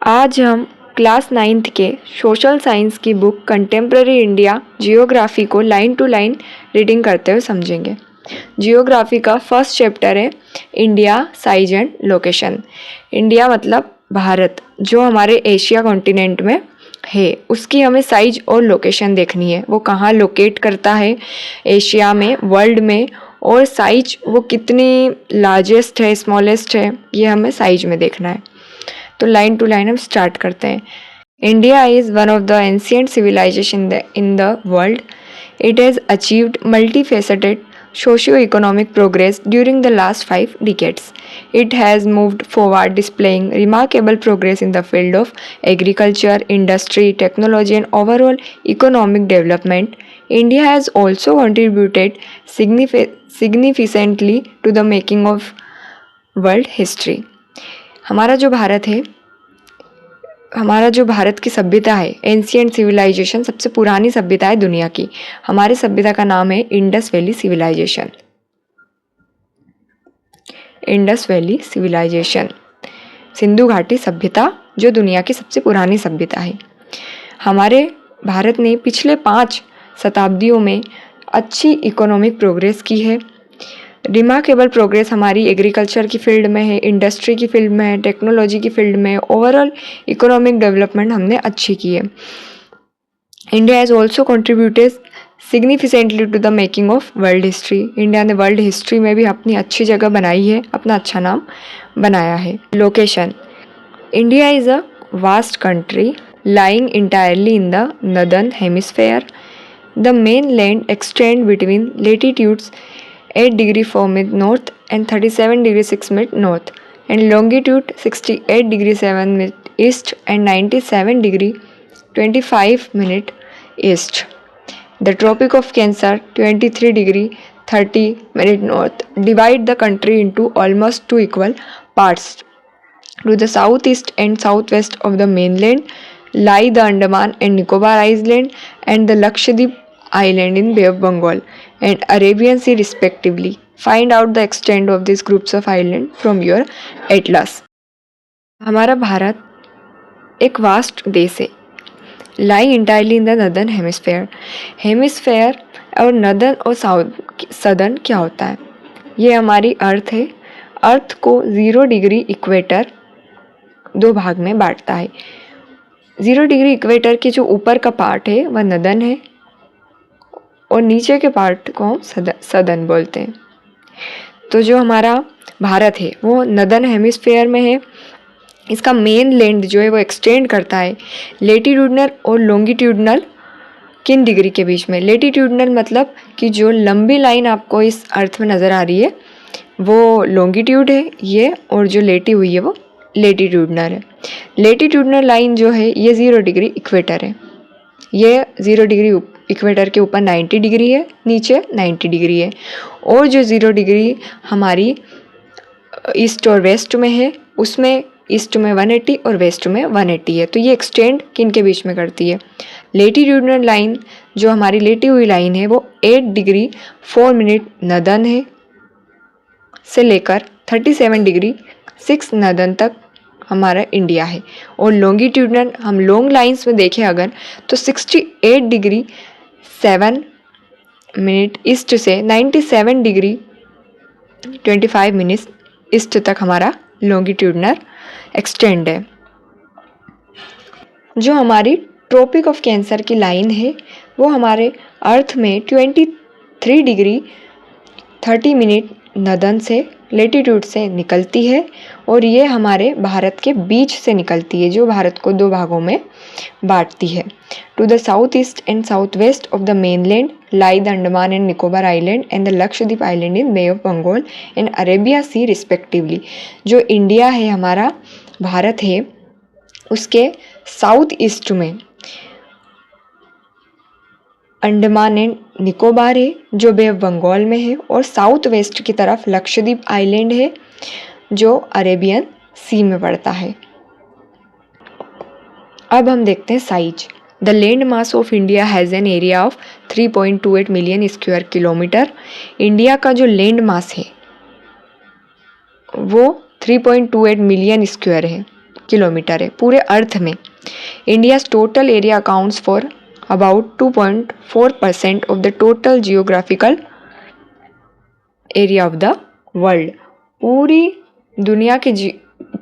आज हम class 9th के सोशल साइंस की बुक कंटेम्प्रेरी इंडिया जियोग्राफी को लाइन टू लाइन रीडिंग करते हुए समझेंगे। जियोग्राफी का फर्स्ट चैप्टर है India size and location. India मतलब भारत, जो हमारे एशिया कॉन्टिनेंट में है, उसकी हमें साइज और लोकेशन देखनी है। वो कहाँ लोकेट करता है एशिया में, वर्ल्ड में, और साइज वो कितनी लार्जेस्ट है, स्मॉलेस्ट है, ये हमें साइज में देखना है। तो लाइन टू लाइन हम स्टार्ट करते हैं। India is one of the ancient civilization in the world. It has achieved multifaceted socio-economic progress during the last 5 decades. It has moved forward, displaying remarkable progress in the field of agriculture, industry, technology, and overall economic development. India has also contributed significantly to the making of world history. हमारा जो भारत की सभ्यता है, ancient civilisation, सबसे पुरानी सभ्यता है दुनिया की। हमारी सभ्यता का नाम है Indus valley civilization. Indus valley civilization, Sindhu घाटी सभ्यता, जो दुनिया की सबसे पुरानी सभ्यता है। हमारे भारत ने पिछले 5 शताब्दियों में अच्छी इकोनॉमिक प्रोग्रेस की है। रिमार्केबल प्रोग्रेस हमारी एग्रीकल्चर की फील्ड में है, इंडस्ट्री की फील्ड में है, टेक्नोलॉजी की फील्ड में, ओवरऑल इकोनॉमिक डेवलपमेंट हमने अच्छी की है। India has also contributed significantly to the making of world history. India ने वर्ल्ड हिस्ट्री में भी अपनी अच्छी जगह बनाई है, अपना अच्छा नाम बनाया है। Location, India is a vast country lying entirely in the northern hemisphere. The mainland extends between latitudes 8 degree 4 minute north and 37 degree 6 minute north, and longitude 68 degree 7 minute east and 97 degree 25 minute east. The Tropic of Cancer 23 degree 30 minute north divide the country into almost 2 equal parts. To the southeast and southwest of the mainland lie the Andaman and Nicobar Island and the Lakshadweep Island in Bay of Bengal and Arabian Sea respectively. Find out the extent of these groups of islands from your atlas. हमारा भारत एक vast देश है। Lie entirely in the northern hemisphere. Hemisphere और northern और southern क्या होता है? ये हमारी अर्थ है। अर्थ को 0 डिग्री इक्वेटर 2 भाग में बांटता है। 0 डिग्री इक्वेटर के जो ऊपर का पार्ट है वह नदर्न है और नीचे के पार्ट को हम सदर्न बोलते हैं। तो जो हमारा भारत है वो नदर्न हेमिस्फेयर में है। इसका मेन लैंड जो है वो एक्सटेंड करता है लेटीट्यूडनल और लॉन्गिट्यूडनल किन डिग्री के बीच में। लेटीट्यूडनल मतलब कि जो लंबी लाइन आपको इस अर्थ में नज़र आ रही है वो लॉन्गिट्यूड है ये, और जो लेटी हुई है वो लेटीट्यूडनल है। लेटीट्यूडनल लाइन जो है ये 0 डिग्री इक्वेटर है। ये 0 डिग्री इक्वेटर के ऊपर 90 डिग्री है, नीचे 90 डिग्री है। और जो 0 डिग्री हमारी ईस्ट और वेस्ट में है, उसमें ईस्ट में 180 और वेस्ट में 180 है। तो ये एक्सटेंड किन के बीच में करती है? लेटीट्यूडनल लाइन जो हमारी लेटी हुई लाइन है वो 8 डिग्री 4 मिनट नदर्न है से लेकर 37 डिग्री 6 नदर्न तक हमारा इंडिया है। और लॉन्गिट्यूडनल हम लॉन्ग लाइंस में देखें अगर तो 68 डिग्री 7 मिनट ईस्ट से 97 डिग्री 25 मिनट ईस्ट तक हमारा लॉन्गिट्यूडनल एक्सटेंड है। जो हमारी ट्रॉपिक ऑफ कैंसर की लाइन है वो हमारे अर्थ में 23 डिग्री 30 मिनट नदर्न से लेटीट्यूड से निकलती है और ये हमारे भारत के बीच से निकलती है, जो भारत को 2 भागों में बांटती है। To the south east and south west of the mainland lie the Andaman and Nicobar island and the Lakshadweep island in bay of Bengal and Arabia sea respectively. जो इंडिया है, हमारा भारत है, उसके साउथ ईस्ट में अंडमान एंड निकोबार है जो बे ऑफ बंगाल में है, और साउथ वेस्ट की तरफ लक्षद्वीप आइलैंड है जो अरेबियन सी में पड़ता है। अब हम देखते हैं size. The land mass of India has an area of 3.28 million square kilometre. India का जो लैंड मास है वो 3.28 मिलियन स्क्वायर है। किलोमीटर है पूरे अर्थ में। India's total area accounts for about 2.4% of the total geographical area of the world.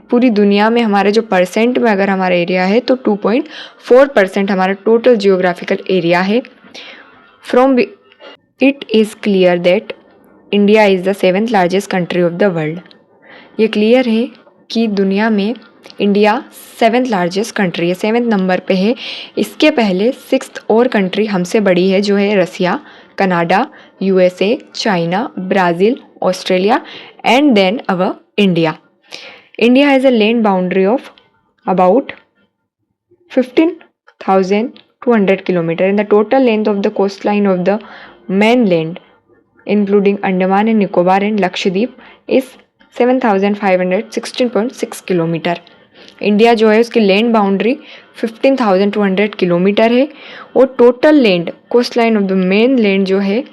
पूरी दुनिया में हमारे जो परसेंट में अगर हमारा एरिया है तो 2.4% हमारा टोटल जियोग्राफिकल एरिया है। From it is clear that India is the 7th largest country of the world. ये क्लियर है कि दुनिया में इंडिया 7th लार्जेस्ट कंट्री है, 7th नंबर पे है। इसके पहले 6th और कंट्री हमसे बड़ी है जो है Russia, Canada, USA, China, Brazil, Australia and then our India. India has a land boundary of about 15,200 kilometers, and the total length of the coastline of the mainland, including Andaman and Nicobar and Lakshadweep, is 7,516.6 kilometre. India जो है उसकी land boundary 15,200 kilometre है और total land coast line of the main land जो है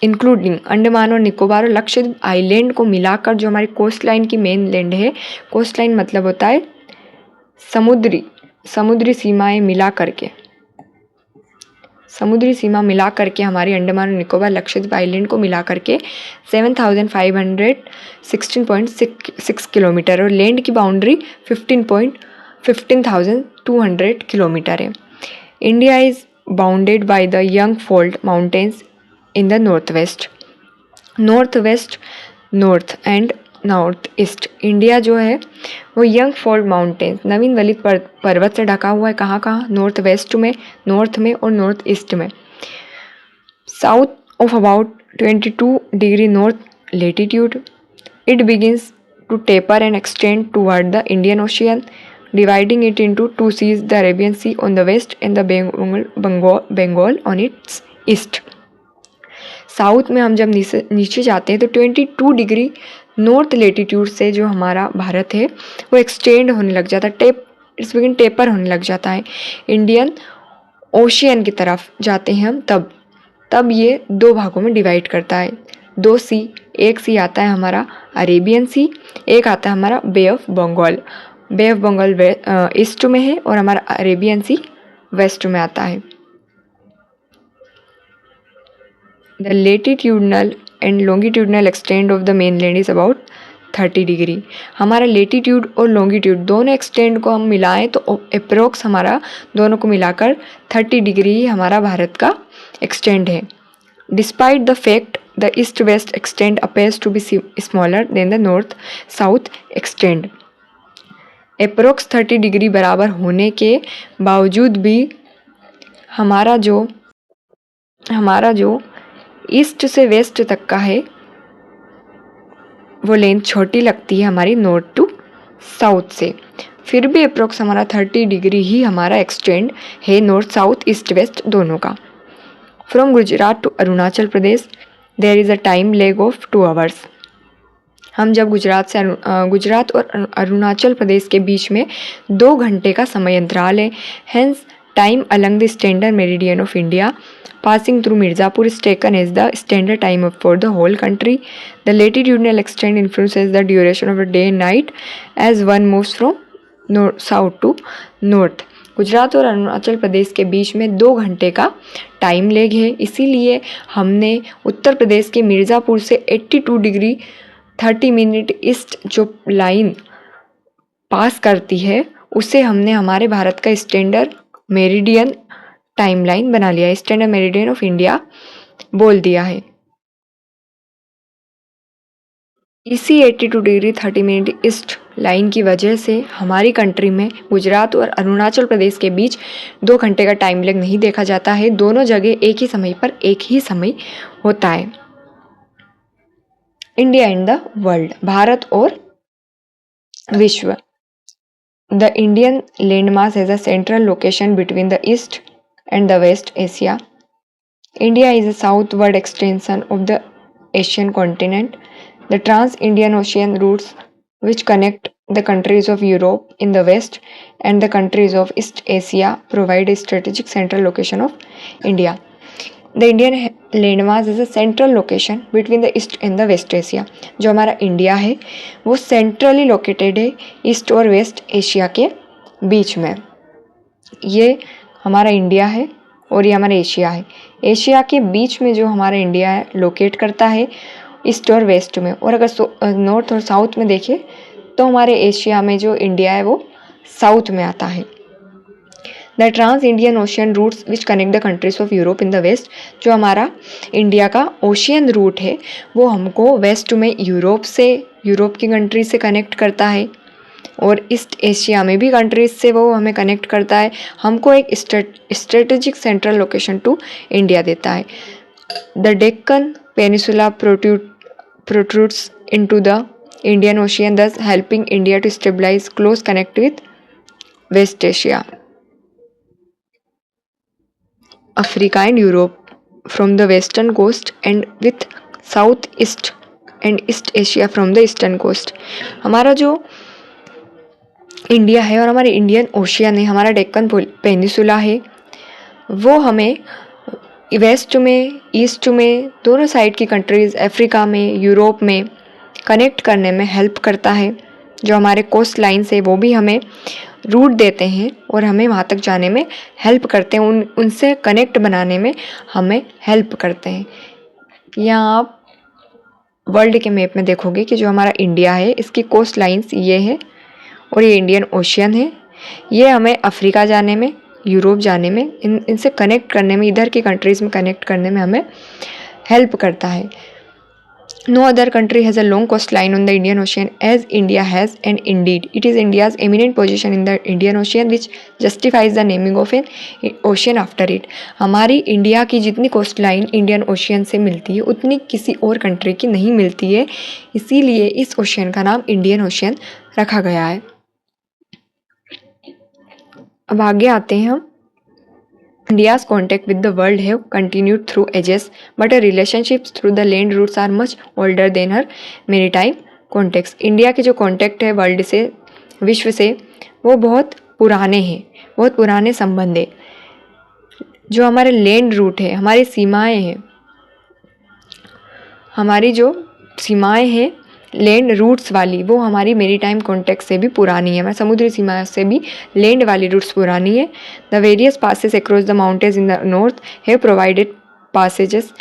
including Andaman और निकोबार और Lakshadweep island को मिलाकर जो हमारी कोस्ट लाइन की मेन लैंड है, कोस्ट लाइन मतलब होता है समुद्री सीमाएं मिला करके, समुद्री सीमा मिला करके हमारी अंडमान और निकोबार लक्षद्वीप आइलैंड को मिला करके 7,516.6 किलोमीटर और लैंड की बाउंड्री 15,200 किलोमीटर है। India is bounded by the young fold mountains in the northwest, north and north east. India जो है वो यंग फोल्ड माउंटेन्स नवीन वलित पर्वत से ढका हुआ है। कहाँ नॉर्थ वेस्ट में, नॉर्थ में और नॉर्थ ईस्ट में। South of about 22 degree north latitude it begins to taper and extend toward the Indian ocean, dividing it into 2 seas, the Arabian sea on the west and the Bengal on its east. South में हम जब नीचे जाते हैं तो 22 degree north latitude से जो हमारा भारत है वो एक्सटेंड होने लग जाता है, टेपर होने लग जाता है इंडियन ओशियन की तरफ जाते हैं हम। तब ये 2 भागों में डिवाइड करता है, 2 सी। एक सी आता है हमारा अरेबियन सी, एक आता है हमारा बे ऑफ बंगाल ईस्ट में है और हमारा अरेबियन सी वेस्ट में आता है। The latitudinal and longitudinal extent of the mainland is about 30 degree. हमारा लेटीट्यूड और लॉन्गिट्यूड दोनों एक्सटेंड को हम मिलाएं तो अप्रोक्स हमारा दोनों को मिलाकर 30 डिग्री हमारा भारत का एक्सटेंड है। Despite the fact the east west extend appears to be smaller than the north south extend. Approx 30 degree बराबर होने के बावजूद भी हमारा जो ईस्ट से वेस्ट तक का है वो लेंथ छोटी लगती है हमारी नॉर्थ टू साउथ से। फिर भी अप्रोक्स हमारा 30 डिग्री ही हमारा एक्सटेंड है नॉर्थ साउथ ईस्ट वेस्ट दोनों का। From Gujarat to Arunachal Pradesh there is a time lag of 2 hours। हम जब गुजरात और अरुणाचल प्रदेश के बीच में 2 घंटे का समय अंतराल है। Hence time Alang the standard meridian of India passing through Mirzapur is taken as the standard time for the whole country. The latitudinal extent influences the duration of the day and night as one moves from south to north. Gujarat और अरुणाचल प्रदेश के बीच में 2 घंटे का time leg है, इसीलिए हमने उत्तर प्रदेश के मिर्ज़ापुर से 82 डिग्री 30 मिनट ईस्ट जो लाइन पास करती है उसे हमने हमारे भारत का स्टैंडर्ड मेरिडियन टाइमलाइन बना लिया, स्टैंडर्ड मेरिडियन ऑफ इंडिया बोल दिया है। इसी 82 डिग्री 30 मिनट ईस्ट लाइन की वजह से हमारी कंट्री में गुजरात और अरुणाचल प्रदेश के बीच 2 घंटे का टाइम लैग नहीं देखा जाता है। दोनों जगह एक ही समय पर एक ही समय होता है। India and the world, Bharat और विश्व। The Indian landmass has a central location between the east and the West Asia. India is a southward extension of the Asian continent. The trans-Indian Ocean routes which connect the countries of Europe in the west and the countries of East Asia provide a strategic central location of India. The Indian landmass is a central location between the east and the west Asia. जो हमारा India है वो centrally located है east और west Asia के बीच में। ये हमारा इंडिया है और ये हमारा एशिया है। एशिया के बीच में जो हमारा इंडिया है लोकेट करता है ईस्ट और वेस्ट में, और अगर नॉर्थ और साउथ में देखें तो हमारे एशिया में जो इंडिया है वो साउथ में आता है। The trans Indian ocean routes which connect the countries of Europe in the west. जो हमारा इंडिया का ओशियन रूट है वो हमको वेस्ट में यूरोप की कंट्री से कनेक्ट करता है, और ईस्ट एशिया में भी कंट्रीज से वो हमें कनेक्ट करता है, हमको एक strategic central location to India देता है। The Deccan peninsula protrudes into the Indian Ocean, thus helping India to stabilize close connect with West Asia, Africa and Europe from the western coast and with Southeast and East Asia from the eastern coast। हमारा जो India है और हमारे Indian ocean है, हमारा Deccan peninsula है, वो हमें वेस्ट में ईस्ट में दोनों साइड की कंट्रीज़ अफ्रीका में यूरोप में कनेक्ट करने में हेल्प करता है। जो हमारे कोस्ट लाइन्स है वो भी हमें रूट देते हैं और हमें वहाँ तक जाने में हेल्प करते हैं, उनसे कनेक्ट बनाने में हमें हेल्प करते हैं। यहाँ आप वर्ल्ड के मैप में देखोगे कि जो हमारा इंडिया है इसकी कोस्ट लाइन्स ये है और ये इंडियन ओशियन है। ये हमें अफ्रीका जाने में, यूरोप जाने में, इनसे कनेक्ट करने में, इधर की कंट्रीज़ में कनेक्ट करने में हमें हेल्प करता है। No other country has a long coast line on the Indian ocean as India has, and indeed it is India's eminent position in the Indian ocean which justifies the naming of an ocean after it. हमारी India की जितनी coast line Indian ocean से मिलती है उतनी किसी और country की नहीं मिलती है, इसीलिए इस ओशियन का नाम इंडियन ओशियन रखा गया है। अब आगे आते हैं हम। India's contact with the world have continued through ages, but her relationships through the land routes are much older than her maritime contacts। India के जो कॉन्टैक्ट है वर्ल्ड से, विश्व से, वो बहुत पुराने हैं, बहुत पुराने संबंध है। जो हमारे लैंड रूट है, हमारी सीमाएं हैं, हमारी जो सीमाएं हैं लैंड रूट्स वाली, वो हमारी मेरीटाइम कॉन्टेक्ट से भी पुरानी है, हमारी समुद्री सीमा से भी लैंड वाली रूट्स पुरानी है। The various passes across the mountains in the north have provided passages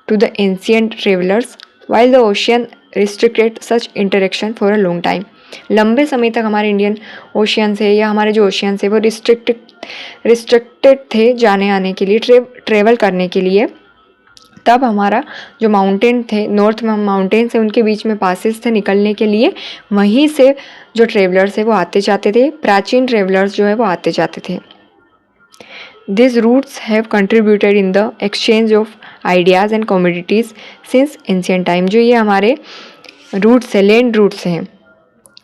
to the ancient travellers while the ocean restricted such interaction for a long time. लंबे समय तक हमारे इंडियन ओशियन से या हमारे जो ओशियन से वो रिस्ट्रिक्टेड थे जाने आने के लिए, ट्रेवल करने के लिए। तब हमारा जो माउंटेन थे, नॉर्थ में माउंटेन से उनके बीच में पासेस थे निकलने के लिए, वहीं से जो ट्रेवलर्स है वो आते जाते थे, प्राचीन ट्रेवलर्स जो है वो आते जाते थे। This routes have contributed in the exchange of ideas and commodities since ancient time. जो ये हमारे रूट्स है, लैंड रूट्स हैं,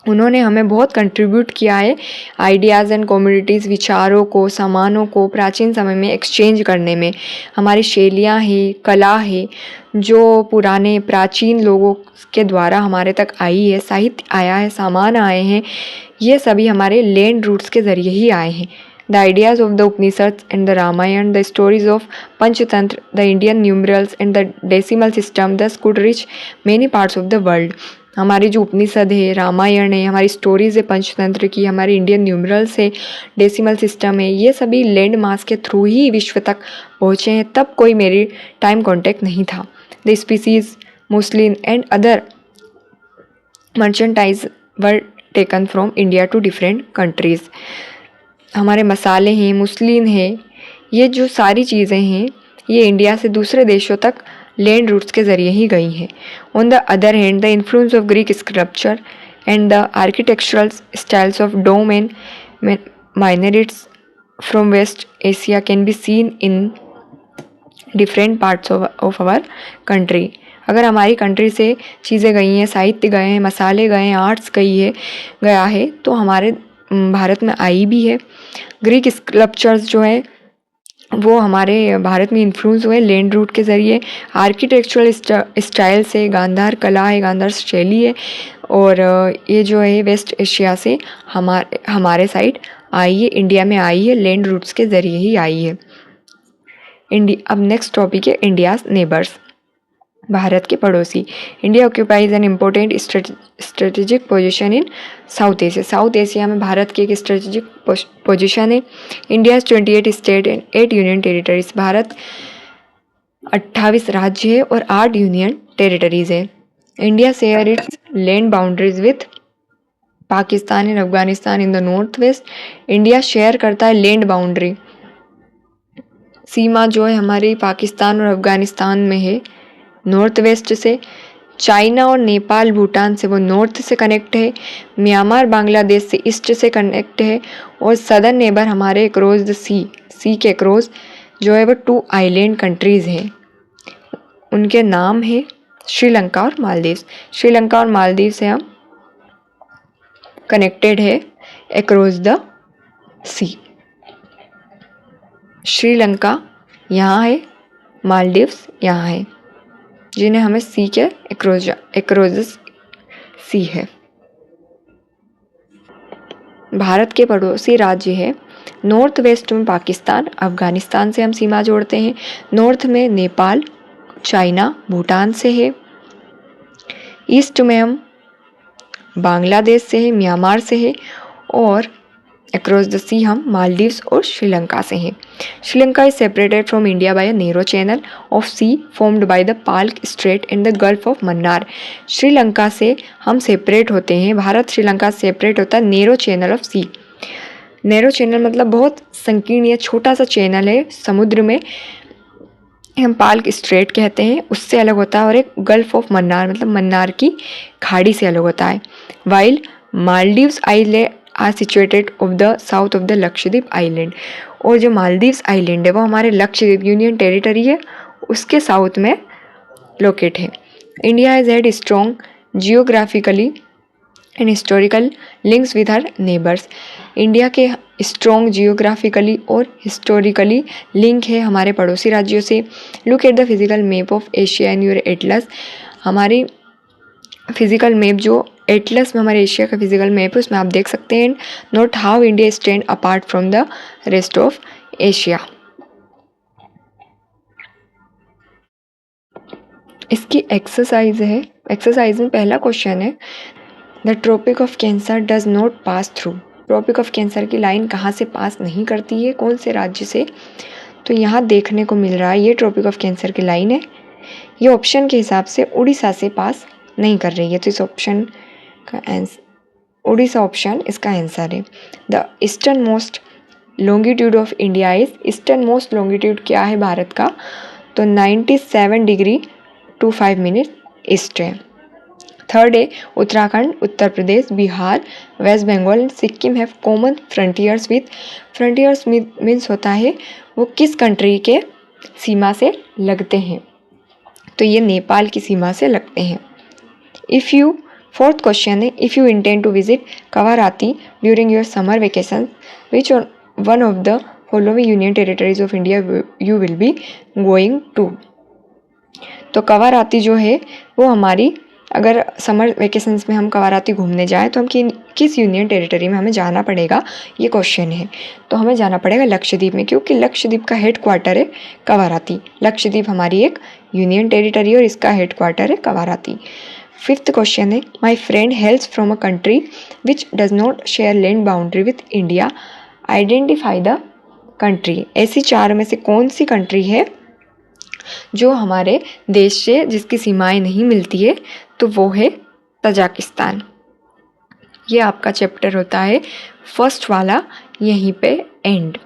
उन्होंने हमें बहुत कंट्रीब्यूट किया है आइडियाज़ एंड कम्युनिटीज़, विचारों को, सामानों को प्राचीन समय में एक्सचेंज करने में। हमारी शैलियाँ हैं, कला है, जो पुराने प्राचीन लोगों के द्वारा हमारे तक आई है, साहित्य आया है, सामान आए हैं, ये सभी हमारे लैंड रूट्स के ज़रिए ही आए हैं। The ideas of the Upanishad and the Ramayana, the stories of Panchatantra, the Indian numerals and the decimal system thus could reach many parts of the world. हमारी जो उपनिषद है, रामायण है, हमारी स्टोरीज़ है पंचतंत्र की, हमारी इंडियन न्यूमरल्स है, डेसिमल सिस्टम है, ये सभी लैंड मास के थ्रू ही विश्व तक पहुँचे हैं। तब कोई मेरी टाइम कॉन्टैक्ट नहीं था। The spices, muslin and other merchandise were taken from India to different countries. हमारे मसाले हैं, मुस्लिम है, ये जो सारी चीज़ें हैं ये इंडिया से दूसरे देशों तक लैंड रूट्स के ज़रिए ही गई हैं। On the other hand the influence of Greek sculpture and the architectural styles of dome and minarets from West Asia can be seen in different parts of our country. अगर हमारी country से चीज़ें गई हैं, साहित्य गए हैं, मसाले गए हैं, आर्ट्स गया है, तो हमारे भारत में आई भी है। ग्रीक स्कल्पचर्स जो है वो हमारे भारत में इन्फ्लुएंस हुए लैंड रूट के ज़रिए। आर्किटेक्चरल स्टाइल से गांधार कला है, गांधार शैली है, और ये जो है वेस्ट एशिया से हमारे साइड आई है, इंडिया में आई है, लैंड रूट्स के ज़रिए ही आई है। इंडिया। अब नेक्स्ट टॉपिक है इंडियाज नेबर्स, भारत के पड़ोसी। India occupies an important strategic position in south Asia. South Asia में भारत की एक स्ट्रेटेजिक पोजीशन है। India 28 state and 8 union territories. Bharat 28 राज्य है और 8 यूनियन टेरिटरीज है। India share its land boundaries with Pakistan and Afghanistan in the north west. India share करता है लैंड बाउंड्री, सीमा जो है हमारी पाकिस्तान और अफगानिस्तान में है नॉर्थ वेस्ट से। चाइना और नेपाल भूटान से वो नॉर्थ से कनेक्ट है। म्यांमार बांग्लादेश से ईस्ट से कनेक्ट है। और सदर्न नेबर हमारे अक्रॉस द सी के अक्रॉस जो है वो 2 आइलैंड कंट्रीज़ हैं, उनके नाम है श्रीलंका और मालदीव्स। श्रीलंका और मालदीव से हम कनेक्टेड है अक्रॉस द सी। श्रीलंका यहाँ है, मालदीव्स यहाँ है, जिन्हें हमें सी के अक्रॉस सी है। भारत के पड़ोसी राज्य है नॉर्थ वेस्ट में पाकिस्तान, अफगानिस्तान से हम सीमा जोड़ते हैं। नॉर्थ में नेपाल, चाइना, भूटान से है। ईस्ट में हम बांग्लादेश से है, म्यांमार से है। और अक्रॉस द सी हम मालदीव्स और श्रीलंका से हैं। Sri Lanka is separated from India by a narrow channel of sea formed by the Palk strait and the gulf of Mannar. Sri Lanka से हम सेपरेट होते हैं, भारत श्रीलंका से सेपरेट होता है narrow channel of sea. Narrow channel मतलब बहुत संकीर्ण या छोटा सा चैनल है समुद्र में, हम पाल्क स्ट्रेट कहते हैं, उससे अलग होता है। और एक गल्फ ऑफ मन्नार मतलब मन्नार की खाड़ी से अलग होता है। While Maldives island are situated off the south of the Lakshadweep island. और जो मालदीव्स आइलैंड है वो हमारे लक्षद्वीप यूनियन टेरिटरी है, उसके साउथ में लोकेट है। India has had strong geographically and historical links with her neighbours. India के स्ट्रॉन्ग जियोग्राफिकली और हिस्टोरिकली लिंक है हमारे पड़ोसी राज्यों से। Look at the physical map of Asia and your atlas. हमारी फिजिकल मैप जो एटलस में हमारे एशिया का फिजिकल मैप है उसमें आप देख सकते हैं note how India stand apart from the rest of Asia. इसकी एक्सरसाइज है। एक्सरसाइज में पहला क्वेश्चन है the tropic of cancer does not pass through. Tropic of cancer की लाइन कहाँ से पास नहीं करती है, कौन से राज्य से? तो यहाँ देखने को मिल रहा है ये ट्रॉपिक ऑफ कैंसर की लाइन है, ये ऑप्शन के हिसाब से उड़ीसा से पास नहीं कर रही है। तो इस ऑप्शन का आंसर उड़ीसा ऑप्शन इसका आंसर है। The eastern most longitude of India is. Eastern most longitude क्या है भारत का? तो 97 डिग्री 25 मिनट ईस्ट है। थर्ड है Uttarakhand, Uttar Pradesh, Bihar, West Bengal and Sikkim have common frontiers with. Frontiers means होता है वो किस कंट्री के सीमा से लगते हैं, तो ये नेपाल की सीमा से लगते हैं। इफ़ यू फोर्थ क्वेश्चन है if you intend to visit Kavaratti during your summer vacation which one of the following union territories of India you will be going to. तो कवाराती जो है वो हमारी, अगर समर वेकेशंस में हम कवाराती घूमने जाएं तो हम किस यूनियन टेरिटरी में हमें जाना पड़ेगा, ये क्वेश्चन है। तो हमें जाना पड़ेगा लक्षद्वीप में, क्योंकि लक्षद्वीप का हेड क्वार्टर है कवाराती। लक्षद्वीप हमारी एक यूनियन टेरिटरी और इसका हेड क्वार्टर है कवाराती। फिफ्थ क्वेश्चन है my friend हेल्स from a country which does not share land boundary with India, identify the country. ऐसी 4 में से कौन सी कंट्री है जो हमारे देश से जिसकी सीमाएं नहीं मिलती है? तो वो है तजाकिस्तान। ये आपका चैप्टर होता है फर्स्ट वाला, यहीं पे एंड।